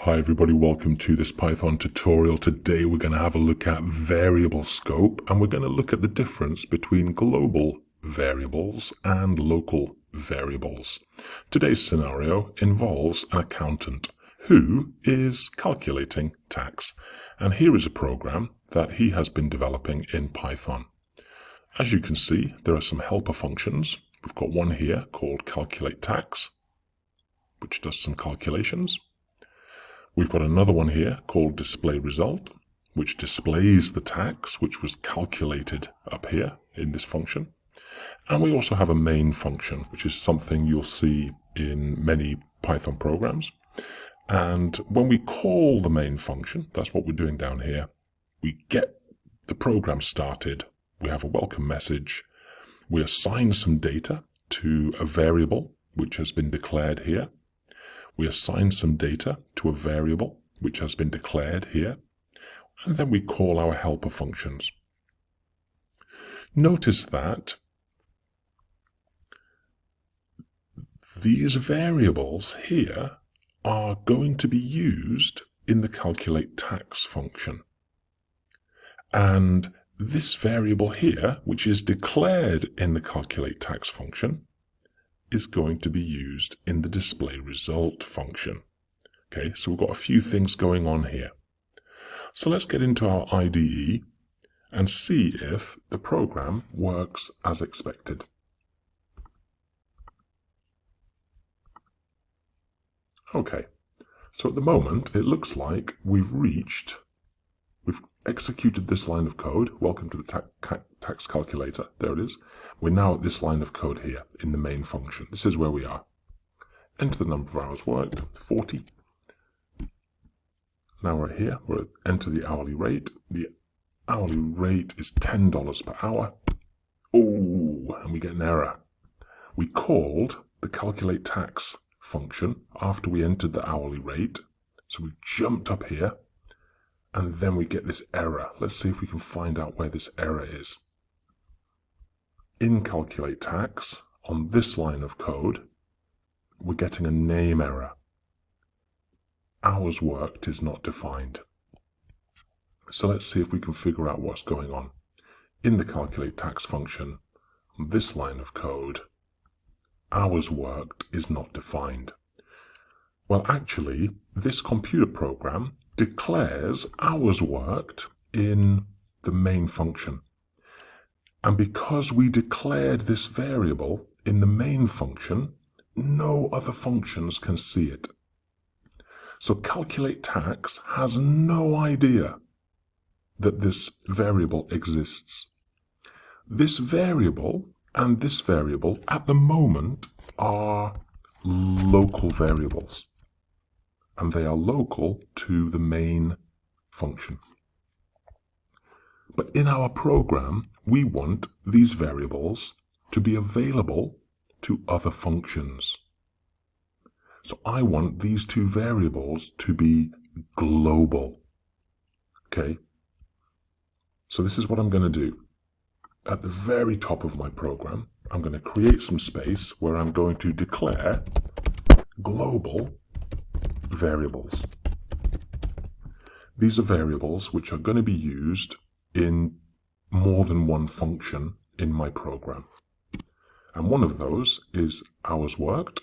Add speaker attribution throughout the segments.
Speaker 1: Hi everybody, welcome to this Python tutorial. Today we're going to have a look at variable scope, and we're going to look at the difference between global variables and local variables. Today's scenario involves an accountant who is calculating tax, and here is a program that he has been developing in Python. As you can see, there are some helper functions. We've got one here called calculate tax, which does some calculations. We've got another one here called display result, which displays the tax which was calculated up here in this function. And we also have a main function, which is something you'll see in many Python programs. And when we call the main function, that's what we're doing down here, we get the program started, we have a welcome message, we assign some data to a variable which has been declared here. We assign some data to a variable which has been declared here, and then we call our helper functions. Notice that these variables here are going to be used in the calculate tax function. And this variable here, which is declared in the calculate tax function, is going to be used in the display result function. Okay, so we've got a few things going on here. So let's get into our IDE and see if the program works as expected. Okay, so at the moment it looks like we've executed this line of code. Welcome to the tax calculator. There it is. We're now at this line of code here in the main function. This is where we are. Enter the number of hours worked, 40. Now we're here. We'll enter the hourly rate. The hourly rate is $10 per hour. Oh, and we get an error. We called the calculate tax function after we entered the hourly rate. So we jumped up here. And then we get this error. Let's see if we can find out where this error is. In calculate tax, on this line of code, we're getting a name error. Hours worked is not defined. So let's see if we can figure out what's going on. In the calculate tax function, on this line of code, hours worked is not defined. Well, actually, this computer program declares hours worked in the main function. And because we declared this variable in the main function, no other functions can see it. So calculate tax has no idea that this variable exists. This variable and this variable at the moment are local variables. And they are local to the main function. But in our program, we want these variables to be available to other functions. So I want these two variables to be global. Okay? So this is what I'm going to do. At the very top of my program, I'm going to create some space where I'm going to declare global variables. These are variables which are going to be used in more than one function in my program. And one of those is hours worked.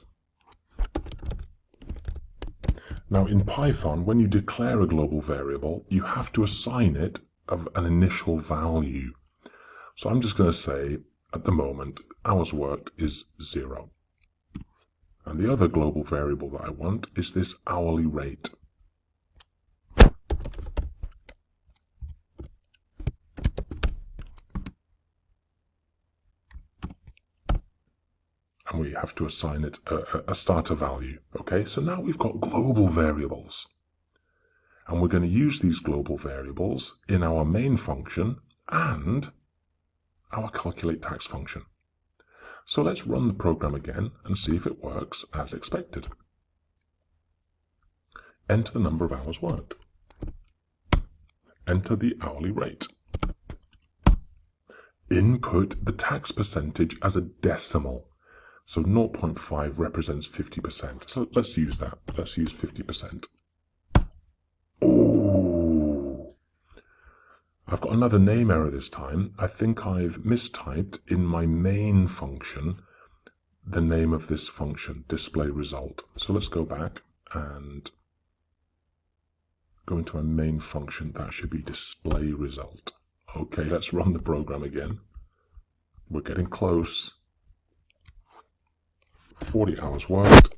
Speaker 1: Now in Python, when you declare a global variable, you have to assign it an initial value. So I'm just going to say, at the moment, hours worked is 0. And the other global variable that I want is this hourly rate. And we have to assign it a starter value. Okay, so now we've got global variables. And we're going to use these global variables in our main function and our calculate tax function. So let's run the program again and see if it works as expected. Enter the number of hours worked. Enter the hourly rate. Input the tax percentage as a decimal. So 0.5 represents 50%. So let's use that. Let's use 50%. Ooh. I've got another name error this time. I think I've mistyped in my main function the name of this function, display result. So let's go back and go into my main function. That should be display result. Okay, let's run the program again. We're getting close. 40 hours worked,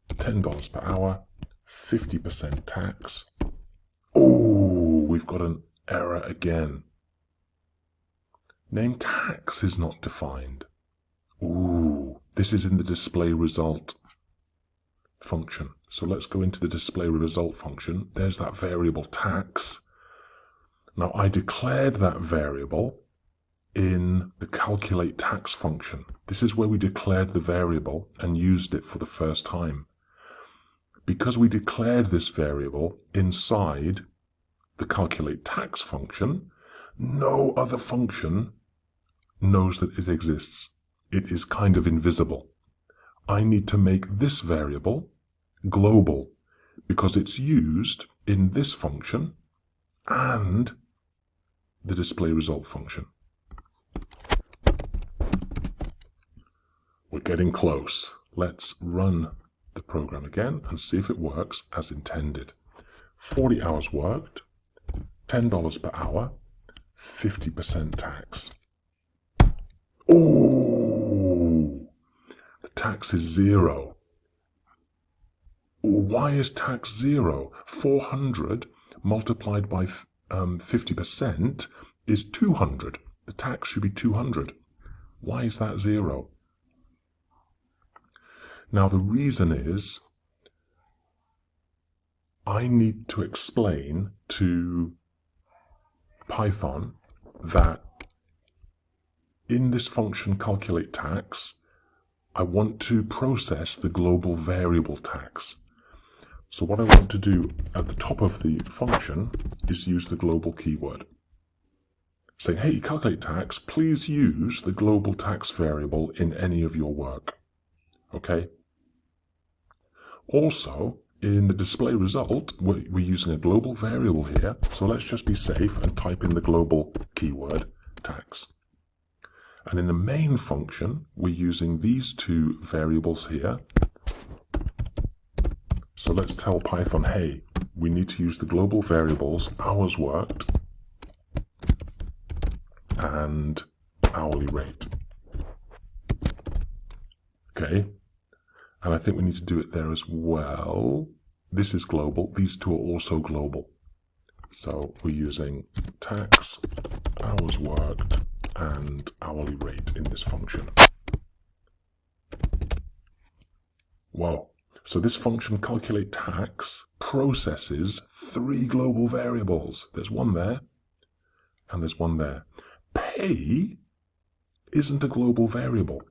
Speaker 1: $10 per hour, 50% tax. Oh, we've got an error again. Name tax is not defined. Ooh, this is in the display result function. So let's go into the display result function. There's that variable tax. Now I declared that variable in the calculate tax function. This is where we declared the variable and used it for the first time. Because we declared this variable inside the calculate tax function, no other function knows that it exists. It is kind of invisible. I need to make this variable global because it's used in this function and the display result function. We're getting close. Let's run the program again and see if it works as intended. 40 hours worked, $10 per hour, 50% tax. Oh, the tax is 0. Why is tax 0? 400 multiplied by 50% is 200. The tax should be 200. Why is that 0? Now the reason is I need to explain to Python that in this function calculate tax, I want to process the global variable tax. So what I want to do at the top of the function is use the global keyword. Say, hey, calculate tax, please use the global tax variable in any of your work. Okay? Also, in the display result, we're using a global variable here, so let's just be safe and type in the global keyword, tax. And in the main function, we're using these two variables here. So let's tell Python, hey, we need to use the global variables hours worked and hourly rate. Okay? And I think we need to do it there as well. This is global. These two are also global. So we're using tax, hours worked, and hourly rate in this function. Whoa. So this function calculate tax processes 3 global variables. There's one there, and there's one there. Pay isn't a global variable.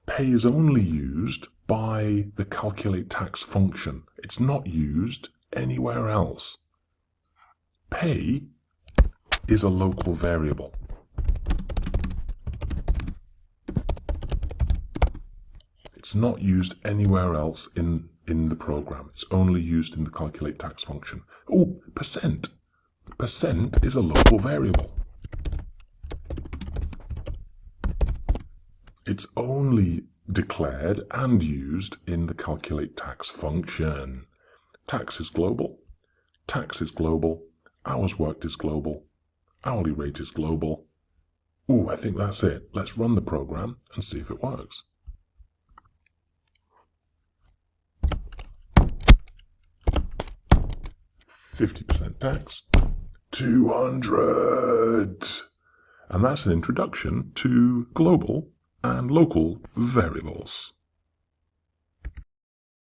Speaker 1: Pay is only used by the calculate tax function. It's not used anywhere else. Pay is a local variable. It's not used anywhere else in the program. It's only used in the calculate tax function. Oh, percent. Percent is a local variable. It's only declared and used in the calculate tax function. Tax is global. Tax is global. Hours worked is global. Hourly rate is global. Ooh, I think that's it. Let's run the program and see if it works. %, tax, 200. And that's an introduction to global and local variables.